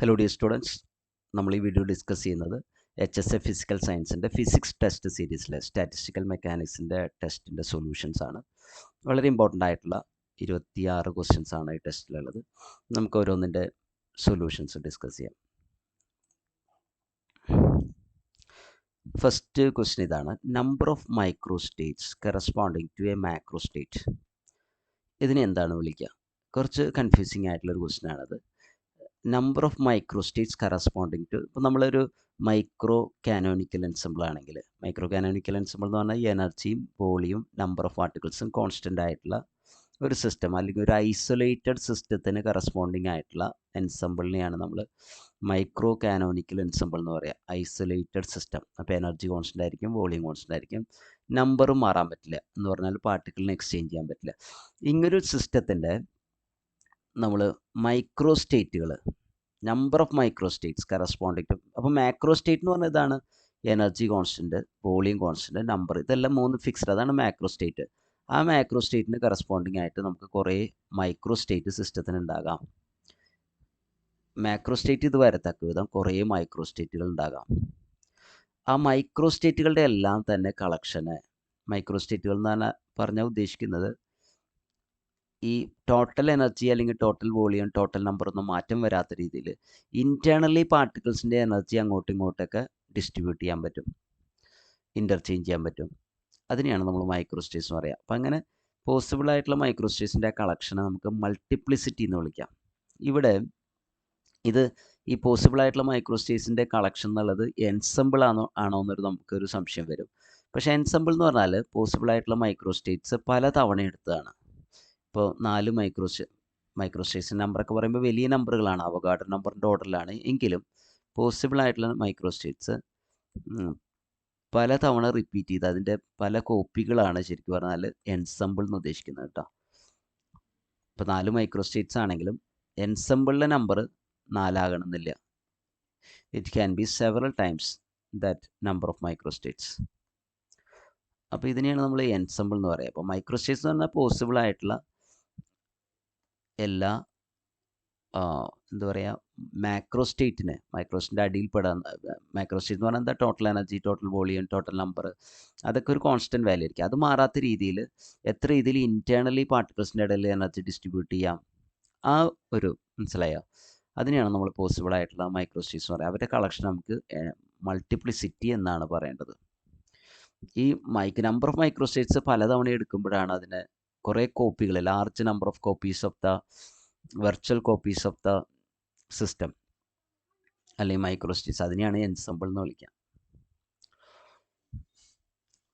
Hello dear students, നമ്മൾ ഈ video discuss ചെയ്യുന്നത് HSA ഫിസിക്കൽ സയൻസിൻ്റെ ഫിസിക്സ് ടെസ്റ്റ് സീരീസിലെ സ്റ്റാറ്റിസ്റ്റിക്കൽ മെക്കാനിക്സിൻ്റെ ടെസ്റ്റിൻ്റെ സൊല്യൂഷൻസ് ആണ്. വളരെ ഇമ്പോർട്ടൻ്റ് ആയിട്ടുള്ള 26 ക്വസ്റ്റ്യൻസ് ആണ് ഈ ടെസ്റ്റിലുള്ളത്. നമുക്ക് ഓരോന്നിൻ്റെ സൊല്യൂഷൻസ് ഡിസ്കസ് ചെയ്യാം. ഫസ്റ്റ് ക്വസ്റ്റ്യൻ ഇതാണ്: number of micro states corresponding to a macro state. ഇതിനെ എന്താണ് വിളിക്കുക? കുറച്ച് കൺഫ്യൂസിങ് ആയിട്ടുള്ളൊരു ക്വസ്റ്റ്യൻ ആണത്. Number of micro states corresponding to, ഇപ്പോൾ നമ്മളൊരു മൈക്രോ കാനോനിക്കൽ എൻസെമ്പിൾ ആണെങ്കിൽ, മൈക്രോ കാനോനിക്കൽ എൻസെമ്പിൾ എന്ന് പറഞ്ഞാൽ എനർജിയും വോളിയും നമ്പർ ഓഫ് പാർട്ടിക്കിൾസും കോൺസ്റ്റൻ്റ് ആയിട്ടുള്ള ഒരു സിസ്റ്റം, അല്ലെങ്കിൽ ഒരു ഐസൊലേറ്റഡ് സിസ്റ്റത്തിന് കറസ്പോണ്ടിങ് ആയിട്ടുള്ള എൻസെമ്പിളിനെയാണ് നമ്മൾ മൈക്രോ കാനോനിക്കൽ എൻസെമ്പിൾ എന്ന് പറയുക. Isolated system. അപ്പോൾ എനർജി കോൺസ്റ്റൻ്റ് ആയിരിക്കും, വോളിയം കോൺസ്റ്റൻ്റ് ആയിരിക്കും, നമ്പറും മാറാൻ പറ്റില്ല എന്ന് പറഞ്ഞാൽ പാർട്ടിക്കിളിനെ എക്സ്ചേഞ്ച് ചെയ്യാൻ പറ്റില്ല. ഇങ്ങനൊരു സിസ്റ്റത്തിൻ്റെ നമ്മൾ മൈക്രോ സ്റ്റേറ്റുകൾ, number of micro states corresponding to, അപ്പോൾ മാക്രോ സ്റ്റേറ്റ് എന്ന് പറഞ്ഞാൽ ഇതാണ്: energy constant, volume constant, number, ഇതെല്ലാം മൂന്ന് ഫിക്സ്ഡ്, അതാണ് മാക്രോ സ്റ്റേറ്റ്. ആ മാക്രോ സ്റ്റേറ്റിന് കറസ്പോണ്ടിങ് ആയിട്ട് നമുക്ക് കുറേ മൈക്രോ സ്റ്റേറ്റ് സിസ്റ്റത്തിന് ഉണ്ടാകാം. മാക്രോ സ്റ്റേറ്റ് ഇത് വരത്തക്ക വിധം കുറേ മൈക്രോ സ്റ്റേറ്റുകൾ ഉണ്ടാകാം. ആ മൈക്രോ സ്റ്റേറ്റുകളുടെ എല്ലാം തന്നെ കളക്ഷന്, മൈക്രോ സ്റ്റേറ്റുകൾ എന്ന് പറഞ്ഞാൽ ഉദ്ദേശിക്കുന്നത് ഈ ടോട്ടൽ എനർജി അല്ലെങ്കിൽ ടോട്ടൽ വോളിയം, ടോട്ടൽ നമ്പർ ഒന്നും മാറ്റം വരാത്ത രീതിയിൽ ഇൻറ്റേർണലി പാർട്ടിക്കിൾസിൻ്റെ എനർജി അങ്ങോട്ടും ഇങ്ങോട്ടൊക്കെ ഡിസ്ട്രിബ്യൂട്ട് ചെയ്യാൻ പറ്റും, ഇൻ്റർചേഞ്ച് ചെയ്യാൻ പറ്റും. അതിനെയാണ് നമ്മൾ മൈക്രോ സ്റ്റേറ്റ്സ് എന്ന് പറയുക. അപ്പം അങ്ങനെ പോസിബിൾ ആയിട്ടുള്ള മൈക്രോ സ്റ്റേറ്റ്സിൻ്റെ കളക്ഷനെ നമുക്ക് മൾട്ടിപ്ലിസിറ്റി എന്ന് വിളിക്കാം. ഇവിടെ ഇത് ഈ പോസിബിൾ ആയിട്ടുള്ള മൈക്രോ സ്റ്റേറ്റ്സിൻ്റെ കളക്ഷൻ എന്നുള്ളത് എൻസെമ്പിൾ ആണോ എന്നൊരു നമുക്കൊരു സംശയം വരും. പക്ഷേ എൻസെമ്പിൾ എന്ന് പറഞ്ഞാൽ പോസിബിൾ ആയിട്ടുള്ള മൈക്രോ സ്റ്റേറ്റ്സ് പല തവണ എടുത്തതാണ്. ഇപ്പോൾ 4 മൈക്രോ സ്റ്റേറ്റ്സ് നമ്പറൊക്കെ പറയുമ്പോൾ വലിയ നമ്പറുകളാണ്, അവഗാഡ്രോ നമ്പറിൻ്റെ ഓർഡറിലാണ്. എങ്കിലും പോസിബിൾ ആയിട്ടുള്ള മൈക്രോ സ്റ്റേറ്റ്സ് പല തവണ റിപ്പീറ്റ് ചെയ്ത് അതിൻ്റെ പല കോപ്പികളാണ് ശരിക്കും പറഞ്ഞാൽ എൻസെമ്പിൾ എന്ന് ഉദ്ദേശിക്കുന്നത് കേട്ടോ. ഇപ്പോൾ 4 മൈക്രോ സ്റ്റേറ്റ്സ് ആണെങ്കിലും എൻസെമ്പിളിലെ നമ്പർ 4 ആകണമെന്നില്ല. It can be several times that number of micro States. അപ്പോൾ ഇതിനെയാണ് നമ്മൾ എൻസെമ്പിൾ എന്ന് പറയുക. അപ്പോൾ മൈക്രോ സ്റ്റേറ്റ്സ് എന്ന് പറഞ്ഞാൽ പോസിബിൾ ആയിട്ടുള്ള എല്ലാ എന്താ പറയുക, മാക്രോ സ്റ്റേറ്റിനെ, മൈക്രോ സ്റ്റേറ്റിൻ്റെ അടിയിൽപ്പെടാൻ, മാക്രോ സ്റ്റേറ്റ് എന്ന് പറഞ്ഞാൽ എന്താ, total energy, total volume, total number, അതൊക്കെ ഒരു കോൺസ്റ്റൻറ്റ് വാല്യൂ ആയിരിക്കും. അത് മാറാത്ത രീതിയിൽ എത്ര രീതിയിൽ ഇൻറ്റേർണലി പാർട്ടിക്കിൾസിൻ്റെ ഇടയിൽ എനർജി ഡിസ്ട്രിബ്യൂട്ട് ചെയ്യാം, ആ ഒരു മനസ്സിലായോ? അതിനെയാണ് നമ്മൾ പോസിബിൾ ആയിട്ടുള്ള മൈക്രോ സ്റ്റേറ്റ്സ് എന്ന് പറയുക. അവരുടെ കളക്ഷൻ നമുക്ക് മൾട്ടിപ്ലിസിറ്റി എന്നാണ് പറയേണ്ടത്. ഈ നമ്പർ ഓഫ് മൈക്രോ സ്റ്റേറ്റ്സ് പലതവണ എടുക്കുമ്പോഴാണ് അതിനെ കുറേ കോപ്പികൾ, large number of copies of the virtual copies of the system അല്ലെങ്കിൽ മൈക്രോ സ്റ്റേറ്റ്സ്, അതിനെയാണ് എൻസെമ്പിൾ എന്ന് വിളിക്കുക.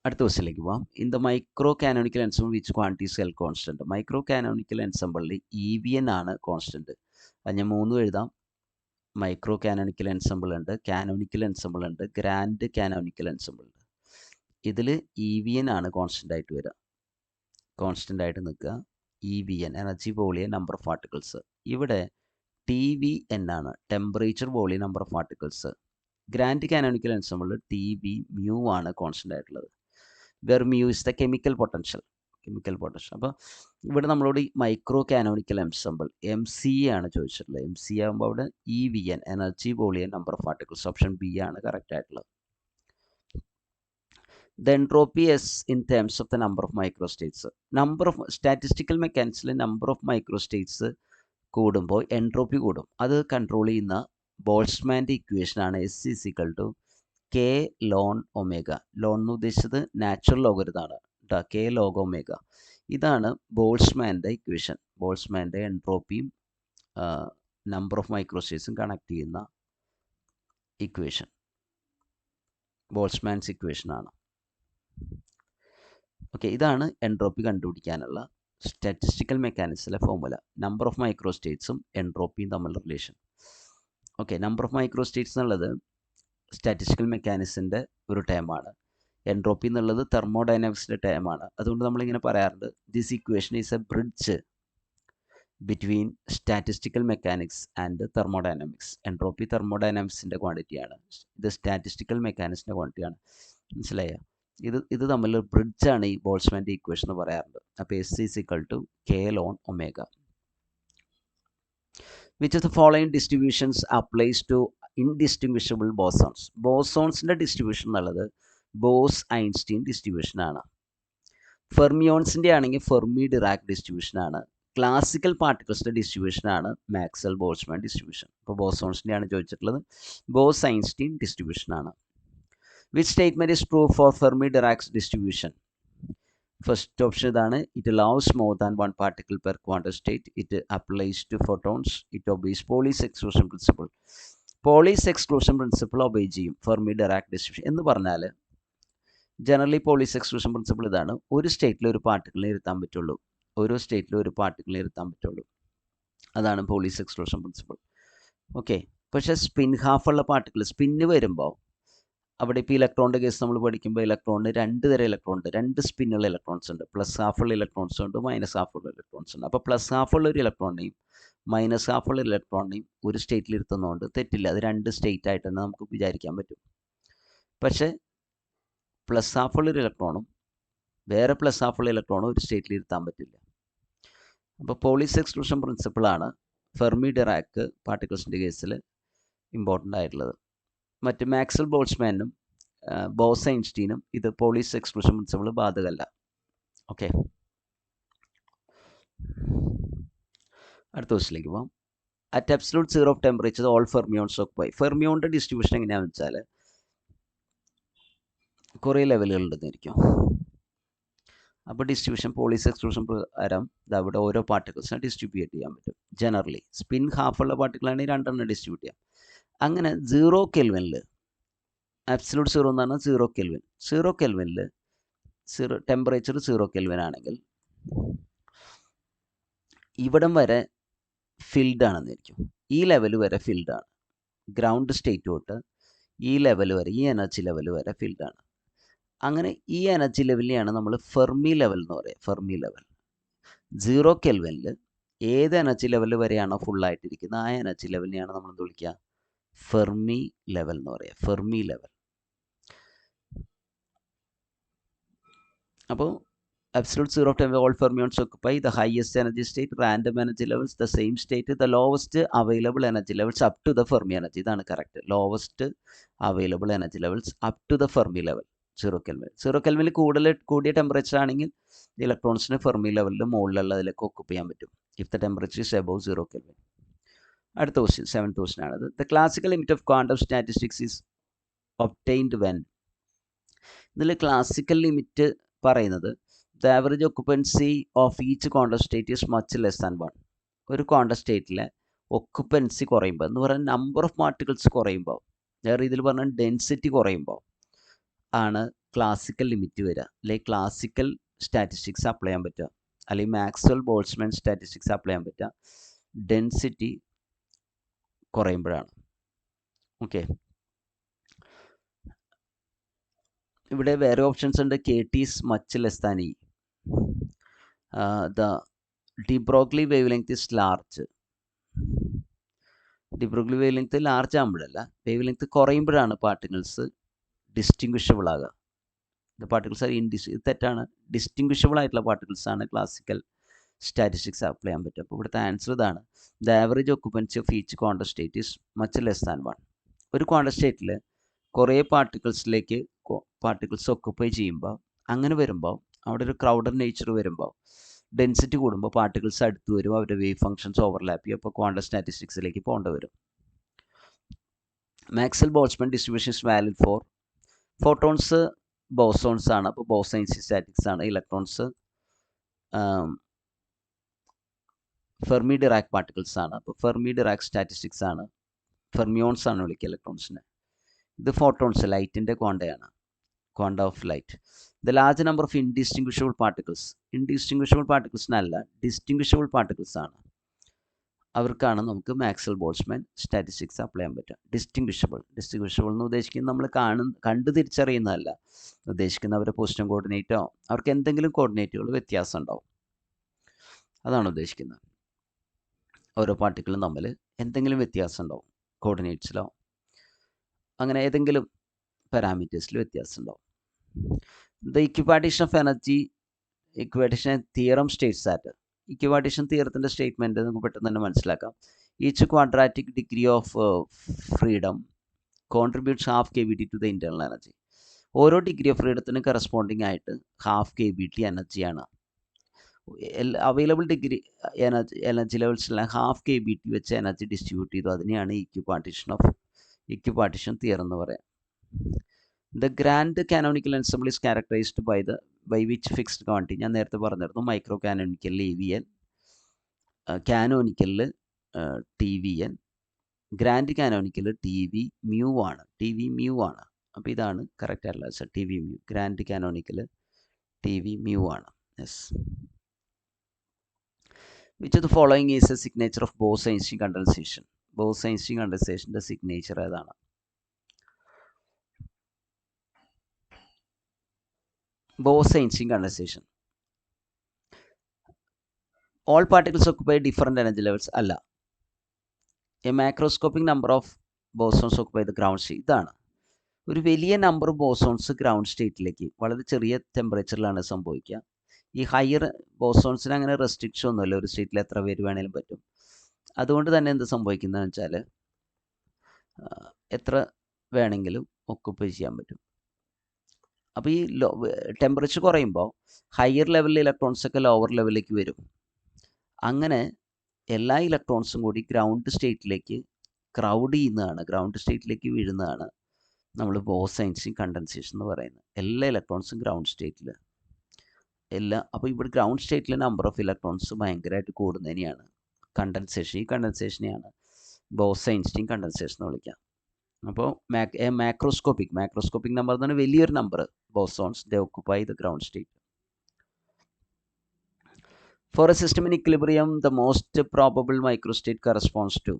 അടുത്ത ക്വസ്റ്റ്യനിലേക്ക് പോവാം. In the micro canonical ensemble which quantity sell constant. Micro canonical എൻസെമ്പിളിൽ EVN ആണ് കോൺസ്റ്റൻറ്റ്. അത് ഞാൻ 3 എഴുതാം. മൈക്രോ കാനോനിക്കൽ എൻസെമ്പിൾ ഉണ്ട്, കാനോനിക്കൽ എൻസെമ്പിൾ ഉണ്ട്, ഗ്രാൻഡ് കാനോനിക്കൽ എൻസെമ്പിൾ ഉണ്ട്. ഇതിൽ EVN ആണ് കോൺസ്റ്റൻ്റ് ആയിട്ട് വരിക, കോൺസ്റ്റൻ്റ് ആയിട്ട് നിൽക്കുക. EVN energy, volume, number of particles. ഇവിടെ TVN ആണ് temperature, volume, number of particles. Grand canonical ensemble TV mu ആണ് കോൺസ്റ്റൻ്റ് ആയിട്ടുള്ളത്. Where mu is the chemical potential. അപ്പോൾ ഇവിടെ നമ്മളോട് മൈക്രോ കാനോനിക്കൽ എൻസെമ്പിൾ MCE ആണ് ചോദിച്ചിട്ടുള്ളത്. MCE ആകുമ്പോൾ അവിടെ EVN energy, volume, number of particles. Option B ആണ് കറക്റ്റ് ആയിട്ടുള്ളത്. The entropy S in terms of the number of microstates. Number of statistical mechanicsൽ number of microstates കൂടുമ്പോൾ എൻട്രോപ്പി കൂടും. അത് control ചെയ്യുന്ന ബോൾട്സ്മാൻ്റെ ഇക്വേഷൻ ആണ് S = K ln omega. Loan എന്ന് ഉദ്ദേശിച്ചത് natural ലോഗരിതമാണ് കേട്ടോ, K log ഒമേഗ. ഇതാണ് ബോൾട്സ്മാൻ്റെ ഇക്വേഷൻ. ബോൾട്സ്മാൻ്റെ എൻട്രോപ്പിയും നമ്പർ ഓഫ് മൈക്രോസ്റ്റേറ്റ്സും കണക്ട് ചെയ്യുന്ന ഇക്വേഷൻ ബോൾട്സ്മാൻസ് ഇക്വേഷൻ ആണ്. ഓക്കെ, ഇതാണ് എൻട്രോപ്പി കണ്ടുപിടിക്കാനുള്ള സ്റ്റാറ്റിസ്റ്റിക്കൽ മെക്കാനിക്സിലെ ഫോർമുല. നമ്പർ ഓഫ് മൈക്രോ സ്റ്റേറ്റ്സും എൻട്രോപ്പിയും തമ്മിലുള്ള relation. Okay, number of micro States എന്നുള്ളത് സ്റ്റാറ്റിസ്റ്റിക്കൽ മെക്കാനിക്സിൻ്റെ ഒരു ടേമാണ്. എൻട്രോപ്പി എന്നുള്ളത് തെർമോഡൈനാമിക്സിൻ്റെ ടേമാണ്. അതുകൊണ്ട് നമ്മളിങ്ങനെ പറയാറുണ്ട്, this equation is a bridge between statistical mechanics and thermodynamics. Entropy തെർമോഡൈനാമിക്സിൻ്റെ ക്വാണ്ടിറ്റിയാണ്, ഇത് സ്റ്റാറ്റിസ്റ്റിക്കൽ മെക്കാനിക്സിൻ്റെ ക്വാണ്ടിറ്റിയാണ്. മനസ്സിലായോ? ഇത് തമ്മിലൊരു ബ്രിഡ്ജാണ് ഈ ബോൾട്സ്മാൻ്റെ ഇക്വേഷൻ എന്ന് പറയാറുണ്ട്. അപ്പോൾ S = K ln omega. Which of the following distributions applies to indistinguishable bosons. ബോസോൺസിൻ്റെ ഡിസ്ട്രിബ്യൂഷൻ എന്നുള്ളത് ബോസ് ഐൻസ്റ്റീൻ ഡിസ്ട്രിബ്യൂഷനാണ്. ഫെർമിയോൺസിൻ്റെ ആണെങ്കിൽ ഫെർമി ഡിറാക് ഡിസ്ട്രിബ്യൂഷനാണ്. ക്ലാസിക്കൽ പാർട്ടിക്കിൾസിൻ്റെ ഡിസ്ട്രിബ്യൂഷനാണ് മാക്സ്വെൽ ബോൾട്ട്സ്മാൻ ഡിസ്ട്രിബ്യൂഷൻ. ഇപ്പോൾ ബോസോൺസിൻ്റെയാണ് ചോദിച്ചിട്ടുള്ളത്, ബോസ് ഐൻസ്റ്റീൻ ഡിസ്ട്രിബ്യൂഷനാണ്. Which statement is true for Fermi Dirac's distribution? First option ഇതാണ്. It allows more than one particle per quantum state. It applies to photons. It obeys Pauli's exclusion principle. Pauli's exclusion principle obey ചെയ്യും Fermi Dirac distribution എന്ന് പറഞ്ഞാൽ generally Pauli's exclusion principle ഇതാണ്. ഒരു സ്റ്റേറ്റിൽ ഒരു പാർട്ടിക്കിളിനെ ഇരുത്താൻ പറ്റുള്ളൂ, ഓരോ സ്റ്റേറ്റിൽ ഒരു പാർട്ടിക്കിളിനെ ഇരുത്താൻ പറ്റുള്ളൂ. അതാണ് പോളീസ് എക്സ്ക്ലൂഷൻ പ്രിൻസിപ്പിൾ. ഓക്കെ. പക്ഷേ സ്പിൻ ഹാഫുള്ള പാർട്ടിക്കിൾ സ്പിന്ന് വരുമ്പോൾ അവിടെ ഇപ്പോൾ ഇലക്ട്രോണിൻ്റെ കേസ് നമ്മൾ പഠിക്കുമ്പോൾ ഇലക്ട്രോണിന് രണ്ട് തരം ഇലക്ട്രോൺ ഉണ്ട്, രണ്ട് സ്പിന്നുള്ള ഇലക്ട്രോൺസ് ഉണ്ട്. പ്ലസ് ഹാഫുള്ള ഇലക്ട്രോൺസ് ഉണ്ട്, മൈനസ് ഹാഫുള്ള ഇലക്ട്രോൺസ് ഉണ്ട്. അപ്പോൾ പ്ലസ് ഹാഫുള്ള ഒരു ഇലക്ട്രോണിനെയും മൈനസ് ഹാഫുള്ള ഇലക്ട്രോണിനെയും ഒരു സ്റ്റേറ്റിൽ ഇരുത്തുന്നതുകൊണ്ട് തെറ്റില്ല, അത് രണ്ട് സ്റ്റേറ്റ് ആയിട്ട് തന്നെ നമുക്ക് വിചാരിക്കാൻ പറ്റും. പക്ഷേ പ്ലസ് ഹാഫുള്ള ഒരു ഇലക്ട്രോണും വേറെ പ്ലസ് ഹാഫുള്ള ഇലക്ട്രോണും ഒരു സ്റ്റേറ്റിൽ ഇരുത്താൻ പറ്റില്ല. അപ്പോൾ പോളീസ് എക്സ്ക്ലൂഷൻ പ്രിൻസിപ്പിളാണ് ഫെർമി ഡിറാക് പാർട്ടിക്കിൾസിൻ്റെ കേസിൽ ഇമ്പോർട്ടൻ്റ് ആയിട്ടുള്ളത്. മറ്റ് മാക്സ്വെൽ ബോൾട്ട്സ്മാനും ബോസ് ഐൻസ്റ്റീനും ഇത് പോളീസ് എക്സ്ക്ലൂഷൻ പ്രിൻസിപ്പിൾ ബാധകമല്ല. ഓക്കെ, അടുത്ത ക്വസ്റ്റിലേക്ക് പോകാം. At absolute zero of temperature all fermions occupy. ഫെർമിയോണിൻ്റെ ഡിസ്ട്രിബ്യൂഷൻ എങ്ങനെയാണെന്ന് വെച്ചാൽ കുറേ ലെവലുകളുണ്ടെന്നിരിക്കും. അപ്പോൾ ഡിസ്ട്രിബ്യൂഷൻ പോളീസ് എക്സ്ക്ലൂഷൻ പ്രകാരം അവിടെ ഓരോ പാർട്ടിക്കിൾസിനെ ഡിസ്ട്രിബ്യൂട്ട് ചെയ്യാൻ പറ്റും. ജനറലി സ്പിൻ ഹാഫുള്ള പാർട്ടിക്കിളാണെങ്കിൽ രണ്ടെണ്ണം ഡിസ്ട്രിബ്യൂട്ട് ചെയ്യാം. അങ്ങനെ 0 കെൽവിനിൽ അബ്സല്യൂട്ട് സീറോ എന്ന് പറഞ്ഞാൽ 0 കെൽവിൻ, 0 കെൽവിനിൽ ടെമ്പറേച്ചർ 0 കെൽവിൻ ആണെങ്കിൽ ഇവിടം വരെ ഫിൽഡ് ആണെന്നിരിക്കും. ഈ ലെവൽ വരെ ഫിൽഡാണ്. ഗ്രൗണ്ട് സ്റ്റേറ്റ് തൊട്ട് ഈ ലെവൽ വരെ, ഈ എനർജി ലെവൽ വരെ ഫിൽഡാണ്. അങ്ങനെ ഈ എനർജി ലെവലിനെയാണ് നമ്മൾ ഫെർമി ലെവൽ എന്ന് പറയുക. ഫെർമി ലെവൽ 0 കെൽവിനിൽ ഏത് എനർജി ലെവൽ വരെയാണോ ഫുള്ളായിട്ടിരിക്കുന്നത് ആ എനർജി ലെവലിനെയാണ് നമ്മൾ എന്ത് വിളിക്കുക? ഫെർമി ലെവൽ എന്ന് പറയുക. Fermi level. അപ്പോൾ absolute zero of temperature all fermions occupy the highest energy state, random energy levels the same state, the lowest available energy levels up to the Fermi energy. ഇതാണ് correct. Lowest available energy levels up to the Fermi level 0 kelvin. 0 കെൽവിനിൽ കൂടിയ temperature ആണെങ്കിൽ ഇലക്ട്രോൺസിന് Fermi ലെവലിൽ മുകളിലുള്ളതിലേക്ക് ഒക്കുപ്പ് ചെയ്യാൻ പറ്റും. If the temperature is above 0 kelvin. അടുത്ത question, 7th question ആണത്. The classical limit of quantum statistics is obtained when. ഇതിൽ classical limit പറയുന്നത് the average occupancy of each quantum state is much less than 1. ഒരു quantum സ്റ്റേറ്റിലെ occupancy കുറയുമ്പോൾ എന്ന് പറഞ്ഞാൽ number of particles കുറയുമ്പോൾ, വേറെ ഇതിൽ പറഞ്ഞാൽ ഡെൻസിറ്റി കുറയുമ്പോൾ ആണ് ക്ലാസിക്കൽ ലിമിറ്റ് വരിക. അല്ലെങ്കിൽ ക്ലാസിക്കൽ സ്റ്റാറ്റിസ്റ്റിക്സ് അപ്ലൈ ചെയ്യാൻ പറ്റുക, അല്ലെങ്കിൽ മാക്സ്വെൽ ബോൾട്ട്സ്മാൻ സ്റ്റാറ്റിസ്റ്റിക്സ് അപ്ലൈ ചെയ്യാൻ പറ്റുക ഡെൻസിറ്റി കുറയുമ്പോഴാണ്. ഓക്കെ, ഇവിടെ വേറെ ഓപ്ഷൻസ് ഉണ്ട്. K T is much less than E. The de Broglie wavelength is large. de Broglie wavelength large ആകുമ്പോഴല്ല, വേവ് ലെങ്ത് കുറയുമ്പോഴാണ് പാർട്ടിക്കിൾസ് ഡിസ്റ്റിങ്വിഷബിൾ ആകുക. പാർട്ടിക്കിൾസ് ആർ ഇത് തെറ്റാണ്. ഡിസ്റ്റിങ്വിഷബിൾ ആയിട്ടുള്ള പാർട്ടിക്കിൾസ് ആണ് ക്ലാസിക്കൽ സ്റ്റാറ്റിസ്റ്റിക്സ് അപ്ലൈ ചെയ്യാൻ പറ്റും. അപ്പോൾ ഇവിടുത്തെ ആൻസർ ഇതാണ്. The average occupancy of each quantum state is much less than 1. ഒരു ക്വാണ്ടം സ്റ്റേറ്റിൽ കുറേ പാർട്ടിക്കിൾസ് ഒക്കുപ്പൈ ചെയ്യുമ്പോൾ, അങ്ങനെ വരുമ്പോൾ അവിടെ ഒരു ക്രൗഡഡ് നേച്ചർ വരുമ്പോൾ, ഡെൻസിറ്റി കൂടുമ്പോൾ പാർട്ടിക്കിൾസ് അടുത്ത് വരും, അവരുടെ വേവ് ഫംഗ്ഷൻസ് ഓവർലാപ്പ് ചെയ്യും. അപ്പോൾ ക്വാണ്ടം സ്റ്റാറ്റിസ്റ്റിക്സിലേക്ക് പോകേണ്ടി വരും. Maxwell Boltzmann distribution is valid for photons bosons ആണ്. അപ്പോൾ ബോസൈൻ സ്റ്റാറ്റിക്സ് ആണ്. ഇലക്ട്രോൺസ് ഫെർമി ഡിറാക് പാർട്ടിക്കിൾസ് ആണ്. അപ്പോൾ ഫെർമി ഡിറാക് സ്റ്റാറ്റിസ്റ്റിക്സ് ആണ്. ഫെർമിയോൺസ് ആണ് വിളിക്കുക ഇലക്ട്രോൺസിനെ. ഇത് ഫോട്ടോൺസ് ലൈറ്റിൻ്റെ ക്വാണ്ടയാണ്, quanta of light. The large number of indistinguishable particles. Indistinguishable പാർട്ടിക്കിൾസിനല്ല, ഡിസ്റ്റിങ്വിഷബിൾ പാർട്ടിക്കിൾസ് ആണ്. അവർക്കാണ് നമുക്ക് മാക്സ്വെൽ ബോൾട്ട്സ്മാൻ സ്റ്റാറ്റിസ്റ്റിക്സ് അപ്ലൈ ചെയ്യാൻ പറ്റുക. ഡിസ്റ്റിങ്വിഷബിൾ എന്ന് ഉദ്ദേശിക്കുന്നത് നമ്മൾ കണ്ടു തിരിച്ചറിയുന്നതല്ല. ഉദ്ദേശിക്കുന്ന അവരുടെ പൊസിഷൻ കോർഡിനേറ്റോ അവർക്ക് എന്തെങ്കിലും കോർഡിനേറ്റുകൾ വ്യത്യാസം ഉണ്ടാവും, അതാണ് ഉദ്ദേശിക്കുന്നത്. ഓരോ പാർട്ടിക്കിളും തമ്മിൽ എന്തെങ്കിലും വ്യത്യാസം ഉണ്ടാവും, കോർഡിനേറ്റ്സിലോ അങ്ങനെ ഏതെങ്കിലും പാരാമീറ്റേഴ്സിൽ വ്യത്യാസം ഉണ്ടാവും. The equipartition of energy, equipartition theorem states that. Equipartition തിയറത്തിൻ്റെ സ്റ്റേറ്റ്മെൻറ്റ് നമുക്ക് പെട്ടെന്ന് തന്നെ മനസ്സിലാക്കാം. Each quadratic degree of freedom contributes half KBT to the internal energy. ഓരോ ഡിഗ്രി ഓഫ് ഫ്രീഡത്തിന് കറസ്പോണ്ടിങ് ആയിട്ട് ഹാഫ് KBT എനർജിയാണ്. അവൈലബിൾ ഡിഗ്രി എനർജി ലെവൽസിലെല്ലാം ഹാഫ് KBT വെച്ച് എനർജി ഡിസ്ട്രിബ്യൂട്ട് ചെയ്തു. അതിനെയാണ് ഇക്വിപാർട്ടീഷൻ തിയറം എന്ന് പറയാം. The grand canonical ensemble is characterised by which fixed quantity. ഞാൻ നേരത്തെ പറഞ്ഞിരുന്നു. മൈക്രോ കാനോണിക്കലിൽ EVN, കാനോണിക്കലിൽ TVN, grand canonical TV mu ആണ്. അപ്പോൾ ഇതാണ് കറക്റ്റ് ആയിട്ടുള്ള answer. TV mu. Grand canonical TV mu ആണ്. Yes. Which of the following is a signature of Bose Einstein condensation. Bose Einstein കണ്ടൻസേഷൻ്റെ സിഗ്നേച്ചർ ഏതാണ്? Bose Einstein condensation. All particles occupy different energy levels അല്ല. A macroscopic number of bosons occupy the ground state. ഇതാണ് ഒരു വലിയ number bosons ground സ്റ്റേറ്റിലേക്ക് വളരെ ചെറിയ ടെമ്പറേച്ചറിലാണ് സംഭവിക്കുക. ഈ ഹയർ ബോസോൺസിന് അങ്ങനെ റെസ്ട്രിക്ഷൻ ഒന്നുമില്ല. ഒരു സ്റ്റേറ്റിൽ എത്ര പേര് വേണേലും പറ്റും. അതുകൊണ്ട് തന്നെ എന്ത് സംഭവിക്കുന്നതെന്ന് വെച്ചാൽ എത്ര വേണമെങ്കിലും ഒക്കുപ്പൈ ചെയ്യാൻ പറ്റും. അപ്പോൾ ഈ ടെമ്പറേച്ചർ കുറയുമ്പോൾ ഹയർ ലെവലിൽ ഇലക്ട്രോൺസൊക്കെ ലോവർ ലെവലിലേക്ക് വരും. അങ്ങനെ എല്ലാ ഇലക്ട്രോൺസും കൂടി ഗ്രൗണ്ട് സ്റ്റേറ്റിലേക്ക് ക്രൗഡ് ചെയ്യുന്നതാണ്, ഗ്രൗണ്ട് സ്റ്റേറ്റിലേക്ക് വീഴുന്നതാണ് നമ്മൾ ബോസ്-ഐൻസ്റ്റീൻ കണ്ടൻസേഷൻ എന്ന് പറയുന്നത്. എല്ലാ ഇലക്ട്രോൺസും ഗ്രൗണ്ട് സ്റ്റേറ്റിൽ അപ്പോൾ ഇവിടെ ഗ്രൗണ്ട് സ്റ്റേറ്റിലെ നമ്പർ ഓഫ് ഇലക്ട്രോൺസ് ഭയങ്കരമായിട്ട് കൂടുന്നതിനെയാണ് കണ്ടൻസേഷൻ. ഈ കണ്ടൻസേഷനെയാണ് ബോസ്-ഐൻസ്റ്റീൻ കണ്ടൻസേഷൻ എന്ന് വിളിക്കുക. അപ്പോൾ മാക്രോസ്കോപ്പിക് നമ്പർ എന്ന് പറഞ്ഞാൽ വലിയൊരു number bosons they occupy the ground state. For a system in equilibrium the most probable microstate corresponds to.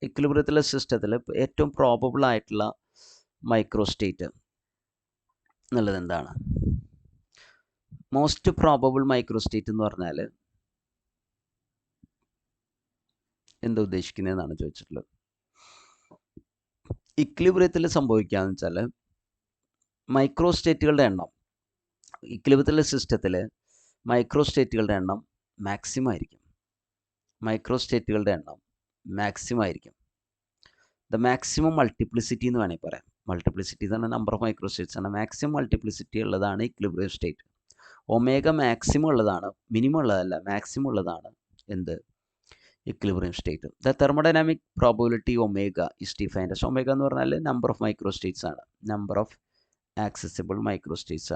ഇക്വിലിബ്രിയത്തിലെ സിസ്റ്റത്തിൽ ഏറ്റവും പ്രോബബിൾ ആയിട്ടുള്ള മൈക്രോസ്റ്റേറ്റ് എന്നുള്ളത് എന്താണ്? മോസ്റ്റ് പ്രോബബിൾ മൈക്രോസ്റ്റേറ്റ് എന്ന് പറഞ്ഞാൽ എന്താ ഉദ്ദേശിക്കുന്നതെന്നാണ് ചോദിച്ചിട്ടുള്ളത്. ഇക്വിലിബ്രിയത്തിൽ സംഭവിക്കുകയെന്ന് വെച്ചാൽ മൈക്രോസ്റ്റേറ്റുകളുടെ എണ്ണം, ഇക്വിലിബ്രിയത്തിലെ സിസ്റ്റത്തിൽ മൈക്രോസ്റ്റേറ്റുകളുടെ എണ്ണം മാക്സിമം ആയിരിക്കും. ദ മാക്സിമം മൾട്ടിപ്ലിസിറ്റി എന്ന് വേണമെങ്കിൽ പറയാം. മൾട്ടിപ്ലിസിറ്റി എന്ന് പറഞ്ഞാൽ നമ്പർ ഓഫ് മൈക്രോസ്റ്റേറ്റ്സ് ആണ്. മാക്സിമം മൾട്ടിപ്ലിസിറ്റി ഉള്ളതാണ് ഇക്വിലിബ്രിയം സ്റ്റേറ്റ്. ഒമേഗ മാക്സിമം ഉള്ളതാണ്, മിനിമം ഉള്ളതല്ല, മാക്സിമം ഉള്ളതാണ് എന്ത്? Equilibrium state. The thermodynamic probability omega is defined as. Omega എന്ന് പറഞ്ഞാൽ നമ്പർ ഓഫ് മൈക്രോസ്റ്റേറ്റ്സ് ആണ്, നമ്പർ ഓഫ് ആക്സസിബിൾ മൈക്രോസ്റ്റേറ്റ്സ്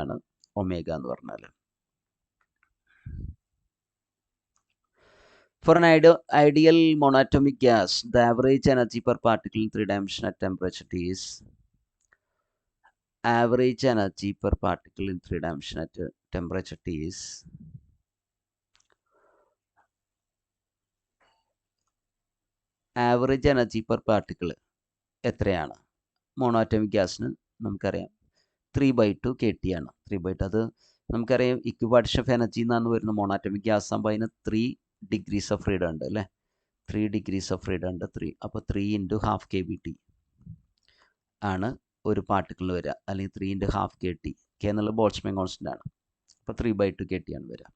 ആണ്. ഒമേഗ എന്ന് പറഞ്ഞാൽ. For an ideal monatomic gas, the average energy per particle in 3 dimension at temperature T is average energy per particle in 3 dimension at temperature T is average energy per particle എത്രയാണ്? മോണോറ്റോമിക് ഗ്യാസിന് നമുക്കറിയാം 3/2 kT ആണ്. 3/2 അത് നമുക്കറിയാം. ഇക്വിപാർട്ടിഷൻ of energy എന്നാണ് വരുന്നത്. മോണോറ്റോമിക് gas ആകുമ്പോൾ അതിന് 3 ഡിഗ്രീസ് ഓഫ് ഫ്രീഡം ഉണ്ട് അല്ലേ? 3 ഡിഗ്രീസ് ഓഫ് ഫ്രീഡം ഉണ്ട്. 3 അപ്പോൾ 3 × ½ KBT ആണ് ഒരു പാർട്ടിക്കിളിന് വരിക, അല്ലെങ്കിൽ 3 × ½ KT. K എന്നുള്ളത് ബോൾട്ട്സ്മാൻ കോൺസ്റ്റൻ്റ് ആണ്. അപ്പോൾ 3/2 KT ആണ് വരിക.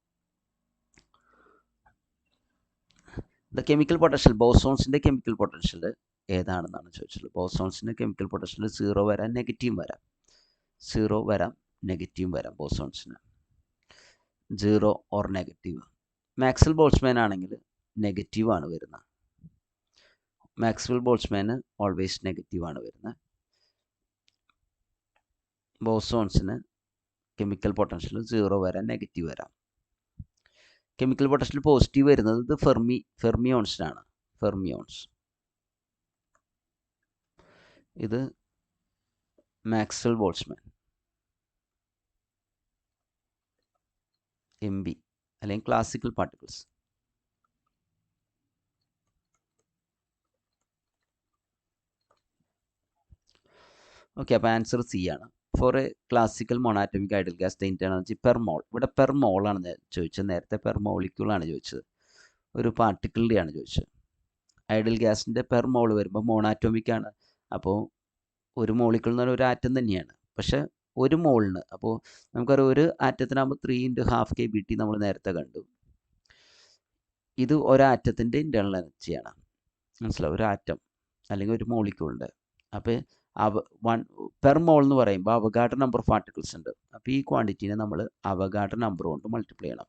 ദ കെമിക്കൽ പൊട്ടൻഷ്യൽ, ബോസോൺസിൻ്റെ കെമിക്കൽ പൊട്ടൻഷ്യൽ ഏതാണെന്നാണ് ചോദിച്ചത്. ബോസോൺസിൻ്റെ കെമിക്കൽ പൊട്ടൻഷ്യൽ 0 വരാം, നെഗറ്റീവും വരാം. 0 വരാം, നെഗറ്റീവും വരാം. ബോസോൺസിന് 0 ഓർ നെഗറ്റീവ്. മാക്സ്വെൽ ബോൾട്ട്സ്മാൻ ആണെങ്കിൽ നെഗറ്റീവാണ് വരുന്നത്. മാക്സ്വെൽ ബോൾട്ട്സ്മാന് ഓൾവേസ് നെഗറ്റീവാണ് വരുന്നത്. ബോസോൺസിന് കെമിക്കൽ പൊട്ടൻഷ്യൽ 0 വരാം, നെഗറ്റീവ് വരാം. കെമിക്കൽ പൊട്ടൻഷ്യൽ പോസിറ്റീവ് വരുന്നത് ഇത് ഫെർമിയോൺസിനാണ്. ഫെർമിയോൺസ്. ഇത് മാക്സ്വെൽ ബോൾട്ട്സ്മാൻ MB അല്ലെങ്കിൽ ക്ലാസിക്കൽ പാർട്ടിക്കിൾസ്. ഓക്കെ, അപ്പോൾ ആൻസർ C ആണ്. For a classical monatomic ideal gas the internal energy per mole. ഇവിടെ പെർ മോളാണ് ചോദിച്ചത്, നേരത്തെ പെർ മോളിക്യൂളാണ് ചോദിച്ചത്, ഒരു പാർട്ടിക്കിളിൻ്റെയാണ് ചോദിച്ചത്. ഐഡിയൽ ഗ്യാസിൻ്റെ പെർ മോൾ വരുമ്പോൾ മോണാറ്റോമിക് ആണ്. അപ്പോൾ ഒരു മോളിക്യൂൾ എന്ന് പറഞ്ഞാൽ ഒരു ആറ്റം തന്നെയാണ്, പക്ഷേ ഒരു മോളിന്. അപ്പോൾ നമുക്കറിയാം ഒരു ആറ്റത്തിനാകുമ്പോൾ 3 × ½ KBT നമ്മൾ നേരത്തെ കണ്ടു. ഇത് ഒരാറ്റത്തിൻ്റെ ഇൻറ്റേർണൽ എനർജിയാണ്. മനസ്സിലാവും? ഒരു ആറ്റം അല്ലെങ്കിൽ ഒരു മോളിക്യൂളിൻ്റെ. അപ്പോൾ പെർ മോൾ എന്ന് പറയുമ്പോൾ അവഗാഡ്രോ നമ്പർ ഓഫ് പാർട്ടിക്കിൾസ് ഉണ്ട്. അപ്പോൾ ഈ ക്വാണ്ടിറ്റീനെ നമ്മൾ അവഗാഡ്രോ നമ്പർ കൊണ്ട് മൾട്ടിപ്ലൈ ചെയ്യണം.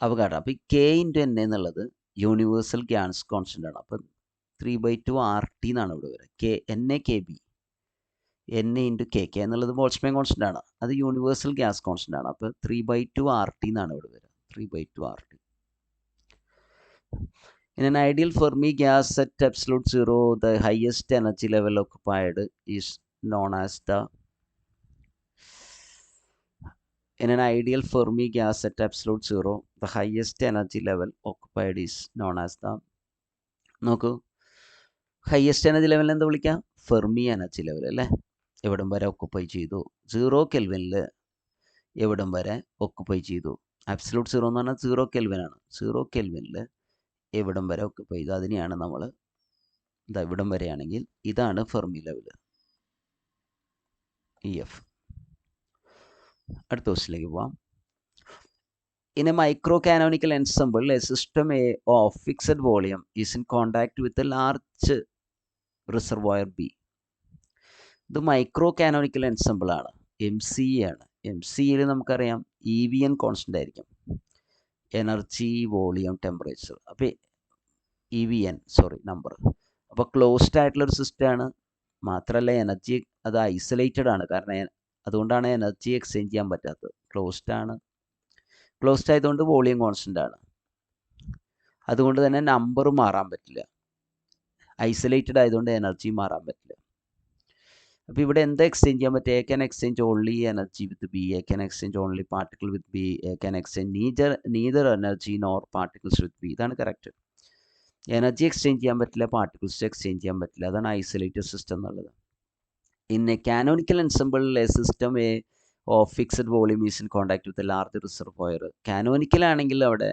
അവഗാഡ്രോ. അപ്പോൾ ഈ കെ ഇൻറ്റു എൻ എന്നുള്ളത് യൂണിവേഴ്സൽ ഗ്യാസ് കോൺസ്റ്റൻ്റ് ആണ്. അപ്പം 3/2 RT എന്നാണ് ഇവിടെ വരിക. NaKB. Na ഇൻറ്റു കെ എന്നുള്ളത് ബോൾട്ട്സ്മൈൻ കോൺസ്റ്റൻ്റ് ആണ്. അത് യൂണിവേഴ്സൽ ഗ്യാസ് കോൺസ്റ്റൻ്റ് ആണ്. അപ്പോൾ 3/2 RT എന്നാണ് ഇവിടെ വരിക. 3/2 RT. In an ideal Fermi gas at absolute zero, the highest energy level occupied is known as the. In an ideal Fermi gas at absolute zero, the highest energy level occupied is known as the. നോക്കൂ, highest energy level എന്താ വിളിക്കാം? Fermi energy level അല്ലേ? എവിടം വരെ occupy ചെയ്തു? 0 കെൽവിനിൽ എവിടം വരെ occupy ചെയ്തു? അബ്സലൂട്ട് സീറോ എന്ന് പറഞ്ഞാൽ 0 കെൽവിനാണ്. 0 കെൽവിനിൽ എവിടം വരെ ഒക്കുപ്പൈ ചെയ്തു? അതിനെയാണ് നമ്മൾ ഇവിടം വരെയാണെങ്കിൽ ഇതാണ് ഫെർമി ലെവൽ, EF. അടുത്ത ക്വസ്റ്റിലേക്ക് പോവാം. In a microcanonical ensemble, a system of fixed volume is in contact with a large reservoir B. ഇത് മൈക്രോ കാനോണിക്കൽ എൻസംബിൾ ആണ്, MCE ആണ്. MCEയിൽ നമുക്കറിയാം EVN കോൺസ്റ്റൻ്റ് ആയിരിക്കും, എനർജി വോളിയം ടെമ്പറേച്ചർ. അപ്പോൾ നമ്പർ. അപ്പോൾ ക്ലോസ്ഡ് ആയിട്ടുള്ളൊരു സിസ്റ്റമാണ്. മാത്രമല്ല എനർജി അത് ഐസൊലേറ്റഡ് ആണ്. കാരണം അതുകൊണ്ടാണ് എനർജി എക്സ്ചേഞ്ച് ചെയ്യാൻ പറ്റാത്തത്. ക്ലോസ്ഡ് ആയതുകൊണ്ട് വോളിയം കോൺസ്റ്റൻ്റ് ആണ്. അതുകൊണ്ട് തന്നെ നമ്പർ മാറാൻ പറ്റില്ല. ഐസൊലേറ്റഡ് ആയതുകൊണ്ട് എനർജി മാറാൻ പറ്റില്ല. അപ്പോൾ ഇവിടെ എന്താ എക്സ്ചേഞ്ച് ചെയ്യാൻ പറ്റുക? A can exchange only energy with B, A can exchange only particle with B, A can exchange neither energy nor particles with B. ഇതാണ് കറക്റ്റ്. എനർജി എക്സ്ചേഞ്ച് ചെയ്യാൻ പറ്റില്ല, പാർട്ടിക്കിൾസ് എക്സ്ചേഞ്ച് ചെയ്യാൻ പറ്റില്ല. അതാണ് ഐസൊലേറ്റഡ് സിസ്റ്റം എന്നുള്ളത്. In A canonical ensemble A system of fixed volume is in contact with a large reservoir. Canonical ആണെങ്കിൽ അവിടെ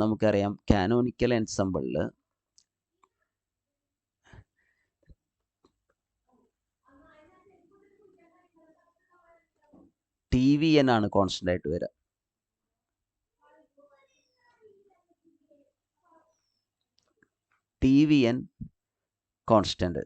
നമുക്കറിയാം കാനോനിക്കൽ എൻസംബിളിൽ TVN ആണ് കോൺസ്റ്റൻ്റ് ആയിട്ട് വരിക. TVN constant.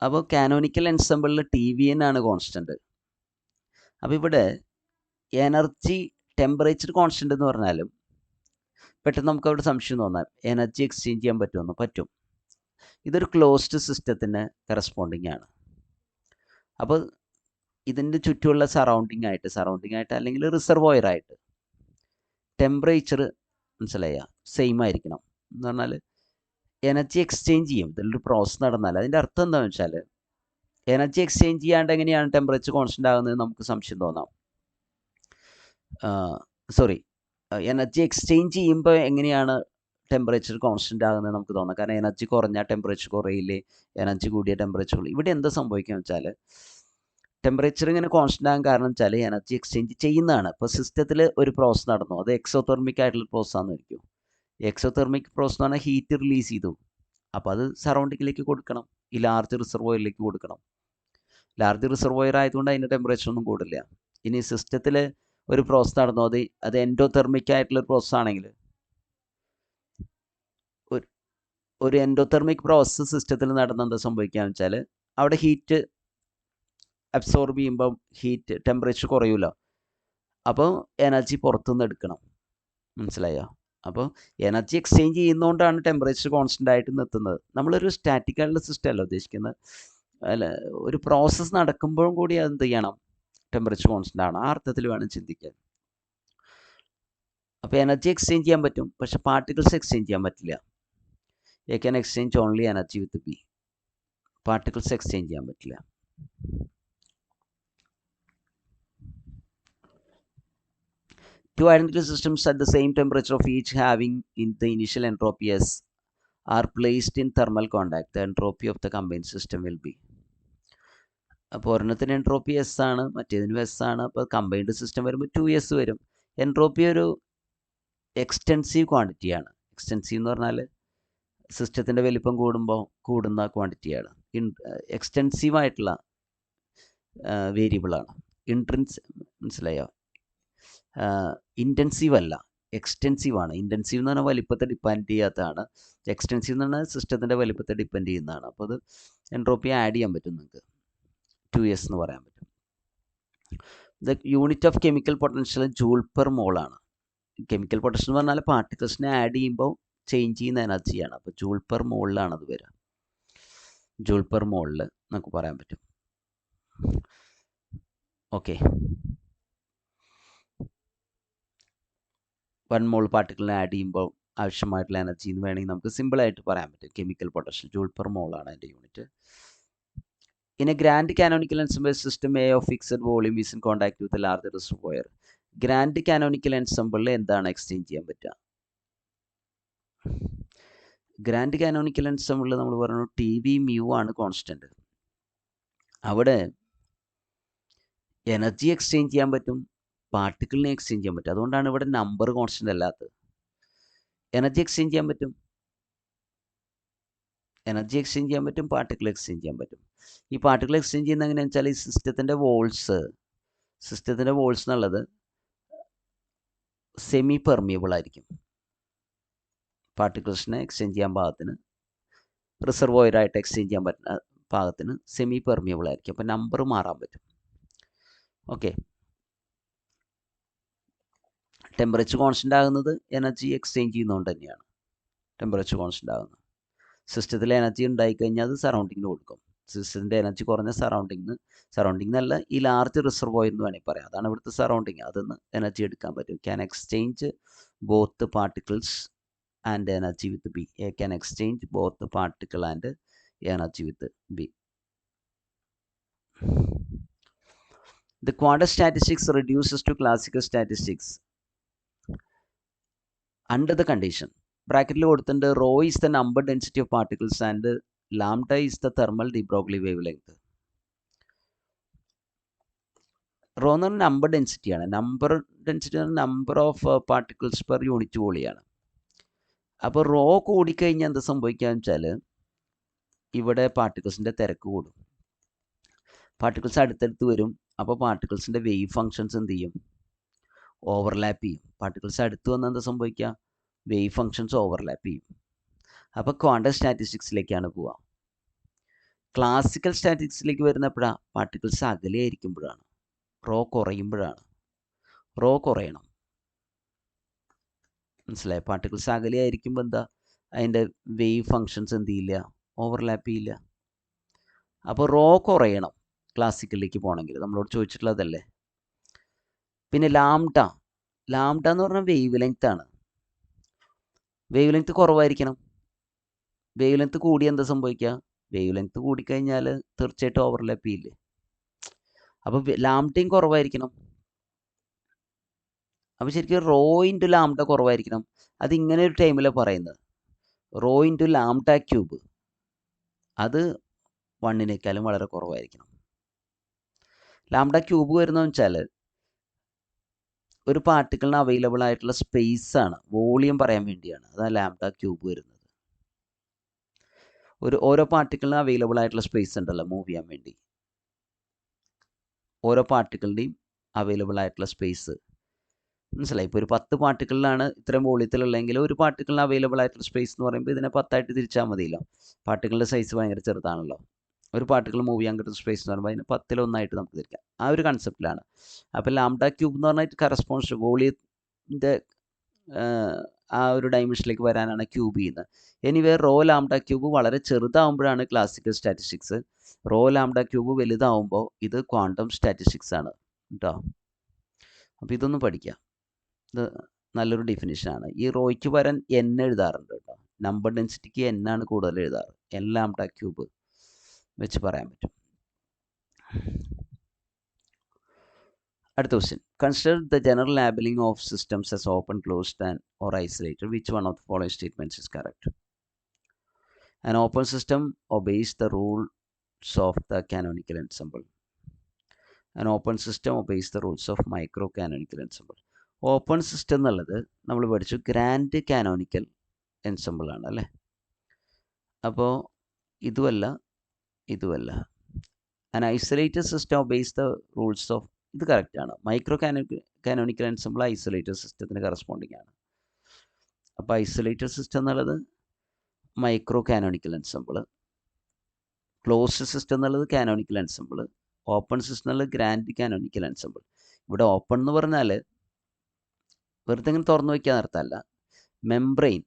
അപ്പോൾ കാനോനിക്കൽ എൻസംബിളിൽ TVN ആണ് കോൺസ്റ്റൻ്റ്. അപ്പോൾ ഇവിടെ എനർജി ടെമ്പറേച്ചർ കോൺസ്റ്റൻ്റ് എന്ന് പറഞ്ഞാലും പെട്ടെന്ന് നമുക്ക് അവിടെ സംശയം തോന്നാം, എനർജി എക്സ്ചേഞ്ച് ചെയ്യാൻ പറ്റുമെന്ന്. പറ്റും. ഇതൊരു ക്ലോസ്ഡ് സിസ്റ്റത്തിന് കറസ്പോണ്ടിങ് ആണ്. അപ്പോൾ ഇതിൻ്റെ ചുറ്റുമുള്ള സറൗണ്ടിങ് ആയിട്ട് അല്ലെങ്കിൽ റിസർവോയർ ആയിട്ട് ടെമ്പറേച്ചർ മനസ്സിലായ സെയിം ആയിരിക്കണം. എന്ന് പറഞ്ഞാൽ എനർജി എക്സ്ചേഞ്ച് ചെയ്യും. ഇതിലൊരു പ്രോസസ്സ് നടന്നാൽ അതിൻ്റെ അർത്ഥം എന്താണെന്ന് വെച്ചാൽ എനർജി എക്സ്ചേഞ്ച് ചെയ്യാണ്ട് എങ്ങനെയാണ് ടെമ്പറേച്ചർ കോൺസ്റ്റൻ്റ് ആകുന്നത് നമുക്ക് സംശയം തോന്നാം. എനർജി എക്സ്ചേഞ്ച് ചെയ്യുമ്പോൾ എങ്ങനെയാണ് ടെമ്പറേച്ചർ കോൺസ്റ്റൻ്റ് ആകുന്നത് നമുക്ക് തോന്നാം. കാരണം എനർജി കുറഞ്ഞാൽ ടെമ്പറേച്ചർ കുറയില്ലേ, എനർജി കൂടിയ ടെമ്പറേച്ചർ കുറയും. ഇവിടെ എന്താ സംഭവിക്കുക വെച്ചാൽ ടെമ്പറേച്ചർ ഇങ്ങനെ കോൺസ്റ്റൻ്റ് ആകാൻ കാരണം വെച്ചാൽ എനർജി എക്സ്ചേഞ്ച് ചെയ്യുന്നതാണ്. ഇപ്പോൾ സിസ്റ്റത്തിൽ ഒരു പ്രോസസ്സ് നടന്നു, അത് എക്സോതെർമിക് ആയിട്ടുള്ള പ്രോസസ്സ് ആണെന്നിരിക്കും. എക്സോതെർമിക് പ്രോസസ്സ് എന്ന് പറഞ്ഞാൽ ഹീറ്റ് റിലീസ് ചെയ്തു. അപ്പോൾ അത് സറൗണ്ടിങ്ങിലേക്ക് കൊടുക്കണം, ഈ ലാർജ് റിസർവോയറിലേക്ക് കൊടുക്കണം. ലാർജ് റിസർവോയർ ആയതുകൊണ്ട് അതിൻ്റെ ടെമ്പറേച്ചർ ഒന്നും കൂടില്ല. ഇനി സിസ്റ്റത്തിൽ ഒരു പ്രോസസ്സ് നടന്നു, അത് എൻഡോതെർമിക് ആയിട്ടുള്ളൊരു പ്രോസസ്സ് ആണെങ്കിൽ ഒരു എൻഡോതെർമിക് പ്രോസസ്സ് സിസ്റ്റത്തിൽ നടന്ന എന്താ സംഭവിക്കുക വെച്ചാൽ അവിടെ ഹീറ്റ് അബ്സോർബ് ചെയ്യുമ്പം ടെമ്പറേച്ചർ കുറയുമല്ലോ. അപ്പോൾ എനർജി പുറത്തുനിന്ന് എടുക്കണം. മനസ്സിലായോ? അപ്പോൾ എനർജി എക്സ്ചേഞ്ച് ചെയ്യുന്നതുകൊണ്ടാണ് ടെമ്പറേച്ചർ കോൺസ്റ്റൻ്റ് ആയിട്ട് നിർത്തുന്നത്. നമ്മളൊരു സ്റ്റാറ്റിക് ആയിട്ടുള്ള സിസ്റ്റം അല്ല ഉദ്ദേശിക്കുന്നത്. അല്ല, ഒരു പ്രോസസ്സ് നടക്കുമ്പോഴും കൂടി അത് എന്ത് ചെയ്യണം, ടെമ്പറേച്ചർ കോൺസ്റ്റൻ്റ് ആണ്. ആ അർത്ഥത്തിൽ വേണം ചിന്തിക്കാൻ. അപ്പോൾ എനർജി എക്സ്ചേഞ്ച് ചെയ്യാൻ പറ്റും, പക്ഷെ പാർട്ടിക്കിൾസ് എക്സ്ചേഞ്ച് ചെയ്യാൻ പറ്റില്ല. A can exchange only energy with B. Particles exchange ചെയ്യാൻ പറ്റില്ല. Two identical systems at the same temperature of each having in the initial entropy S are placed in thermal contact. The entropy of the combined system will be. അപ്പോൾ ഒരെണ്ണത്തിന് entropy S ആണ്, മറ്റേതിനും S ആണ്. അപ്പോൾ combined system വരുമ്പോൾ 2S വരും. Entropy ഒരു extensive ക്വാണ്ടിറ്റിയാണ്. Extensive എന്ന് പറഞ്ഞാൽ സിസ്റ്റത്തിൻ്റെ വലിപ്പം കൂടുമ്പോൾ കൂടുന്ന ക്വാണ്ടിറ്റിയാണ്. എക്സ്റ്റെൻസീവ് ആയിട്ടുള്ള വേരിയബിളാണ്. മനസ്സിലായോ? ഇൻറ്റൻസീവ് അല്ല, എക്സ്റ്റെൻസീവ് ആണ്. ഇൻറ്റൻസീവ് എന്ന് പറഞ്ഞാൽ വലിപ്പത്തെ ഡിപ്പെൻഡ് ചെയ്യാത്തതാണ്. എക്സ്റ്റെൻസീവ് എന്ന് പറഞ്ഞാൽ സിസ്റ്റത്തിൻ്റെ വലിപ്പത്തെ ഡിപ്പെൻഡ് ചെയ്യുന്നതാണ്. അപ്പോൾ അത് എൻട്രോപ്പി ആഡ് ചെയ്യാൻ പറ്റും നിങ്ങൾക്ക്. 2s എന്ന് പറയാൻ പറ്റും. The unit of chemical potential joule per mole ആണ്. കെമിക്കൽ പൊട്ടൻഷ്യൽ എന്ന് പറഞ്ഞാൽ പാർട്ടിക്കിൾസിനെ ആഡ് ചെയ്യുമ്പോൾ ചേഞ്ച് ചെയ്യുന്ന എനർജിയാണ്. അപ്പോൾ ജൂൾ പെർ മോളിലാണ് അത് വരിക. ജൂൾ പെർ മോളിൽ നമുക്ക് പറയാൻ പറ്റും. ഓക്കെ, 1 മോൾ പാർട്ടിക്കിളിനെ ആഡ് ചെയ്യുമ്പോൾ ആവശ്യമായിട്ടുള്ള എനർജി എന്ന് വേണമെങ്കിൽ നമുക്ക് സിമ്പിളായിട്ട് പറയാൻ പറ്റും. കെമിക്കൽ പൊട്ടൻഷ്യൽ ജൂൾ പെർ മോളാണ് അതിൻ്റെ unit. In a grand canonical ensemble system, A of fixed volume is in contact with a larger reservoir. Grand canonical എൻസംബിളിൽ എന്താണ് എക്സ്ചേഞ്ച് ചെയ്യാൻ പറ്റുക? ഗ്രാൻഡ് കാനോണിക്കൽ എൻസംബിളിൽ നമ്മൾ പറഞ്ഞു ടി വി മ്യൂ ആണ് കോൺസ്റ്റന്റ്. അവിടെ എനർജി എക്സ്ചേഞ്ച് ചെയ്യാൻ പറ്റും, പാർട്ടിക്കിളിനെ എക്സ്ചേഞ്ച് ചെയ്യാൻ പറ്റും. അതുകൊണ്ടാണ് ഇവിടെ നമ്പർ കോൺസ്റ്റന്റ് അല്ലാത്തത്. എനർജി എക്സ്ചേഞ്ച് ചെയ്യാൻ പറ്റും, പാർട്ടിക്കിൾ എക്സ്ചേഞ്ച് ചെയ്യാൻ പറ്റും. ഈ പാർട്ടിക്കിൾ എക്സ്ചേഞ്ച് ചെയ്യുന്നത് എങ്ങനെയാണെന്ന് വെച്ചാൽ ഈ സിസ്റ്റത്തിൻ്റെ വോൾസ് എന്നുള്ളത് സെമി പെർമിയബിൾ ആയിരിക്കും. പാർട്ടിക്കിൾസിനെ എക്സ്ചേഞ്ച് ചെയ്യാൻ പാകത്തിന്, റിസർവോയറായിട്ട് എക്സ്ചേഞ്ച് ചെയ്യാൻ പറ്റുന്ന പാകത്തിന് സെമി പെർമിയബിൾ ആയിരിക്കും. അപ്പോൾ നമ്പർ മാറാൻ പറ്റും. ഓക്കെ, ടെമ്പറേച്ചർ കോൺസ്റ്റൻ്റ് ആകുന്നത് എനർജി എക്സ്ചേഞ്ച് ചെയ്യുന്നതുകൊണ്ട് തന്നെയാണ് ടെമ്പറേച്ചർ കോൺസ്റ്റൻ്റ് ആകുന്നത്. സിസ്റ്റത്തിൽ എനർജി ഉണ്ടായിക്കഴിഞ്ഞാൽ അത് സറൗണ്ടിങ്ങിന് കൊടുക്കും. സിസ്റ്റത്തിൻ്റെ എനർജി കുറഞ്ഞ സറൗണ്ടിങ്ങിനല്ല, ഈ ലാർജ് റിസർവോയർ എന്ന് വേണമെങ്കിൽ പറയാം. അതാണ് ഇവിടുത്തെ സറൗണ്ടിങ്. അതിന്ന് എനർജി എടുക്കാൻ പറ്റും. Can exchange both particles and energy with B. A can exchange both particle and energy with B. The quantum statistics reduces to classical statistics under the condition. ബ്രാക്കറ്റിൽ കൊടുത്തിട്ടുണ്ട് rho is the number density of particles and lambda is the thermal de Broglie wavelength. Rho എന്ന് പറഞ്ഞാൽ number ഡെൻസിറ്റിയാണ്. Number of particles per unit വോളിയാണ്. അപ്പോൾ rho കൂടിക്കഴിഞ്ഞാൽ എന്ത് സംഭവിക്കാന്ന് വെച്ചാൽ ഇവിടെ പാർട്ടിക്കിൾസിൻ്റെ തിരക്ക് കൂടും. പാർട്ടിക്കിൾസ് അടുത്തടുത്ത് വരും. അപ്പോൾ പാർട്ടിക്കിൾസിൻ്റെ വേവ് ഫങ്ഷൻസ് എന്ത് ചെയ്യും? ഓവർലാപ്പ് ചെയ്യും. പാർട്ടിക്കിൾസ് അടുത്ത് വന്നാൽ എന്താ സംഭവിക്കുക? വേവ് ഫങ്ഷൻസ് ഓവർലാപ്പ് ചെയ്യും. അപ്പോൾ ക്വാണ്ടം സ്റ്റാറ്റിസ്റ്റിക്സിലേക്കാണ് പോവുക. ക്ലാസിക്കൽ സ്റ്റാറ്റിസ്റ്റിക്സിലേക്ക് വരുന്നപ്പോഴാണ് പാർട്ടിക്കിൾസ് അകലെയായിരിക്കുമ്പോഴാണ്, റോ കുറയുമ്പോഴാണ്. റോ കുറയണം, മനസ്സിലായി? പാർട്ടിക്കിൾസ് അകലെയായിരിക്കുമ്പോൾ എന്താ അതിൻ്റെ വേവ് ഫങ്ഷൻസ് എന്ത് ചെയ്യില്ല? ഓവർലാപ്പ് ചെയ്യില്ല. അപ്പോൾ റോ കുറയണം ക്ലാസിക്കലിലേക്ക് പോകണമെങ്കിൽ. നമ്മളോട് ചോദിച്ചിട്ടുള്ളതല്ലേ. പിന്നെ ലാംഡ എന്ന് പറഞ്ഞാൽ വേവ് ലെങ്ത് ആണ്. വേവ് ലെങ്ത് കുറവായിരിക്കണം. വേവ് ലെങ്ത് കൂടി എന്താ സംഭവിക്കുക? വേവ് ലെങ്ത് കൂടിക്കഴിഞ്ഞാൽ തീർച്ചയായിട്ടും ഓവർലാപ്പ് ചെയ്യില്ലേ. അപ്പോൾ ലാംഡയും കുറവായിരിക്കണം. അപ്പോൾ ശരിക്കും റോ ഇൻറ്റു ലാംഡ കുറവായിരിക്കണം. അതിങ്ങനെ ഒരു ടൈമിലാണ് പറയുന്നത്. റോ ഇൻറ്റു ലാംഡ ക്യൂബ് അത് 1 വളരെ കുറവായിരിക്കണം. ലാംഡ ക്യൂബ് വരുന്നതെന്ന് വെച്ചാൽ ഒരു പാർട്ടിക്കിളിന് അവൈലബിൾ ആയിട്ടുള്ള സ്പേസ് ആണ്, വോളിയം പറയാൻ വേണ്ടിയാണ്. അതാണ് ലാംഡ ക്യൂബ് വരുന്നത്. ഓരോ പാർട്ടിക്കിളിനും അവൈലബിൾ ആയിട്ടുള്ള സ്പേസ് ഉണ്ടല്ലോ മൂവ് ചെയ്യാൻ വേണ്ടി. ഓരോ പാർട്ടിക്കിളിൻ്റെയും അവൈലബിൾ ആയിട്ടുള്ള സ്പേസ് മനസ്സിലായി. ഇപ്പോൾ ഒരു 10 പാർട്ടിക്കിളിലാണ് ഇത്രയും വോളിയത്തിലുള്ളതെങ്കിൽ ഒരു പാർട്ടിക്കിളിന് അവൈലബിൾ ആയിട്ടുള്ള സ്പേസ് എന്ന് പറയുമ്പോൾ ഇതിനെ 10 തിരിച്ചാൽ മതിയല്ലോ. പാർട്ടിക്കിളിൻ്റെ സൈസ് ഭയങ്കര ചെറുതാണല്ലോ. ഒരു പാർട്ടിക്കിൾ മൂവ് ചെയ്യാൻ കിട്ടുന്ന സ്പേസ് എന്ന് പറയുമ്പോൾ അതിന് 10 നമുക്ക് തിരിക്കാം. ആ ഒരു കൺസെപ്റ്റിലാണ്. അപ്പോൾ ലാംഡ ക്യൂബ് എന്ന് പറഞ്ഞാൽ കറസ്പോൺസ് വോളിയത്തിൻ്റെ ആ ഒരു ഡൈമെൻഷനിലേക്ക് വരാനാണ് ക്യൂബ് ചെയ്യുന്നത്. എനിവേ റോ ലാംഡ ക്യൂബ് വളരെ ചെറുതാവുമ്പോഴാണ് classical statistics. Rho lambda cube വലുതാവുമ്പോൾ ഇത് ക്വാണ്ടം സ്റ്റാറ്റിസ്റ്റിക്സ് ആണ് കേട്ടോ. അപ്പോൾ ഇതൊന്നും പഠിക്കാം. ഇത് നല്ലൊരു ഡെഫിനിഷനാണ്. ഈ റോയ്ക്ക് പകരം n എഴുതാറുണ്ട് കേട്ടോ. നമ്പർ ഡെൻസിറ്റിക്ക് n ആണ് കൂടുതൽ എഴുതാറ്. n ലാംഡ ക്യൂബ് വെച്ച് പറയാൻ പറ്റും. അടുത്ത question. Consider the general labelling of systems as open, closed and or isolated. Which one of the following statements is correct? An open system obeys the rules of the canonical ensemble. An open system obeys the rules of micro-canonical ensemble. Open system എന്നുള്ളത് നമ്മൾ പഠിച്ചു grand canonical ensemble ആണ് അല്ലേ. അപ്പോൾ ഇതുമല്ല ഇതുമല്ല. An isolated system obeys the rules of, ഇത് കറക്റ്റാണ്. മൈക്രോ കാനോണിക്കൽ എൻസംബിൾ ഐസൊലേറ്റഡ് സിസ്റ്റത്തിന് കറസ്പോണ്ടിങ് ആണ്. അപ്പോൾ ഐസൊലേറ്റഡ് സിസ്റ്റം എന്നുള്ളത് micro canonical ensemble, closed system എന്നുള്ളത് കാനോണിക്കൽ എൻസംബിൾ, ഓപ്പൺ സിസ്റ്റം എന്നുള്ളത് ഗ്രാൻഡ് കാനോണിക്കൽ എൻസംബിൾ. ഇവിടെ ഓപ്പൺ എന്ന് പറഞ്ഞാൽ വെറുതെ ഇങ്ങനെ തുറന്നു വയ്ക്കാൻ നിർത്തല്ല, മെംബ്രെയിൻ,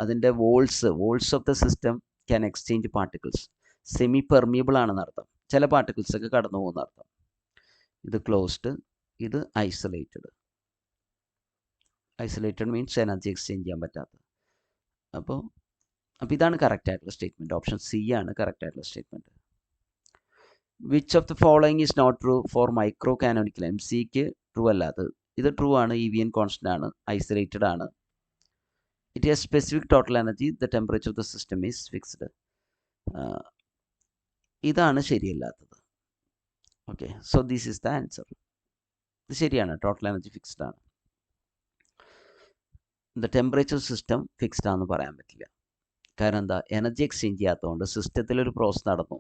അതിൻ്റെ walls of the system can exchange particles, semi permeable ആണെന്ന് അർത്ഥം, ചില പാർട്ടിക്കിൾസ് ഒക്കെ കടന്നു പോകുന്ന അർത്ഥം. ഇത് ക്ലോസ്ഡ്, ഇത് isolated. Isolated means energy exchange ചെയ്യാൻ പറ്റാത്തത്. അപ്പോൾ ഇതാണ് കറക്റ്റ് ആയിട്ടുള്ള സ്റ്റേറ്റ്മെൻറ്റ്. ഓപ്ഷൻ സി ആണ് കറക്റ്റ് ആയിട്ടുള്ള statement. Which of the following is not true for micro canonical? M സിക്ക് ട്രൂ അല്ലാത്തത്. ഇത് ട്രൂ ആണ്, EVN കോൺസ്റ്റൻ്റ് ആണ്, ഐസൊലേറ്റഡ് ആണ്. It has specific total energy, the temperature of the system is fixed. ഇതാണ് ശരിയല്ലാത്തത്. Okay, so this is the answer. ഇത് ശരിയാണ്, ടോട്ടൽ എനർജി ഫിക്സ്ഡ് ആണ്. ദ ടെമ്പറേച്ചർ സിസ്റ്റം ഫിക്സ്ഡ് ആണെന്ന് പറയാൻ പറ്റില്ല. കാരണം എന്താ, എനർജി എക്സ്ചേഞ്ച് ചെയ്യാത്തതുകൊണ്ട് സിസ്റ്റത്തിലൊരു പ്രോസസ്സ് നടന്നു.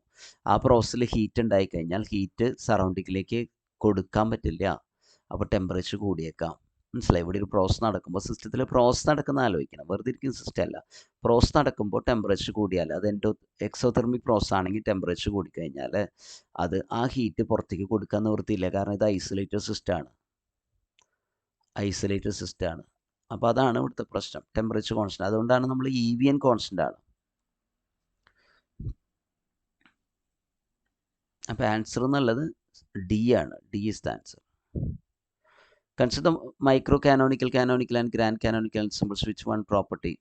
ആ പ്രോസസ്സിൽ ഹീറ്റ് ഉണ്ടായിക്കഴിഞ്ഞാൽ ഹീറ്റ് സറൗണ്ടിങ്ങിലേക്ക് കൊടുക്കാൻ പറ്റില്ല. അപ്പോൾ ടെമ്പറേച്ചർ കൂടിയേക്കാം. മനസ്സിലായി? ഇവിടെ ഒരു പ്രോസസ്സ് നടക്കുമ്പോൾ സിസ്റ്റത്തിൽ പ്രോസസ്സ് നടക്കുന്ന ആലോചിക്കണം, വെറുതെ ഇരിക്കുന്ന സിസ്റ്റം അല്ല. പ്രോസസ്സ് നടക്കുമ്പോൾ ടെമ്പറേച്ചർ കൂടിയാൽ, അത് എക്സോതെർമിക് പ്രോസസ്സ് ആണെങ്കിൽ ടെമ്പറേച്ചർ കൂടിക്കഴിഞ്ഞാൽ അത് ആ ഹീറ്റ് പുറത്തേക്ക് കൊടുക്കാൻ നിവൃത്തിയില്ല. കാരണം ഇത് ഐസൊലേറ്റഡ് സിസ്റ്റമാണ്. അപ്പോൾ അതാണ് ഇവിടുത്തെ പ്രശ്നം, ടെമ്പറേച്ചർ കോൺസ്റ്റന്റ്. അതുകൊണ്ടാണ് നമ്മൾ EVN കോൺസ്റ്റന്റ് ആണ്. അപ്പോൾ ആൻസർ എന്നുള്ളത് ഡി ആണ്. D is the answer. Consider micro canonical, and grand canonical ensembles. Which one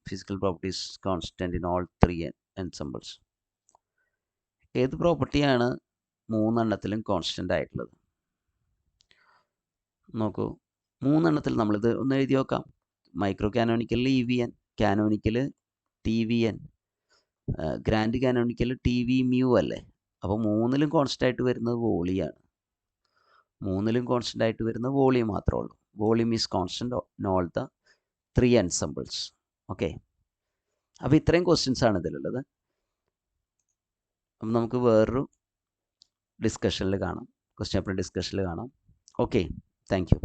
physical property is constant in all three ensembles? ഏത് പ്രോപ്പർട്ടിയാണ് മൂന്നെണ്ണത്തിലും കോൺസ്റ്റന്റ് ആയിട്ടുള്ളത്? നോക്കൂ, മൂന്നെണ്ണത്തിൽ നമ്മളിത് ഒന്ന് എഴുതി നോക്കാം. മൈക്രോ കാനോണിക്കലിൽ EVN, canonical TVN, grand canonical TVmu അല്ലേ? അപ്പോൾ മൂന്നിലും കോൺസ്റ്റന്റ് ആയിട്ട് വരുന്നത് വോളിയാണ്. മൂന്നിലും കോൺസ്റ്റന്റ് ആയിട്ട് വരുന്നത് വോളിയം മാത്രമേ ഉള്ളൂ. Volume is constant in all the 3 ensembles. Okay, അപ്പോൾ ഇത്രയും ക്വസ്റ്റ്യൻസ് ആണ് ഇതിലുള്ളത്. അപ്പം നമുക്ക് വേറൊരു ഡിസ്കഷനിൽ കാണാം, ക്വസ്റ്റ്യൻ പേപ്പർ ഡിസ്കഷനിൽ കാണാം. Okay, thank you.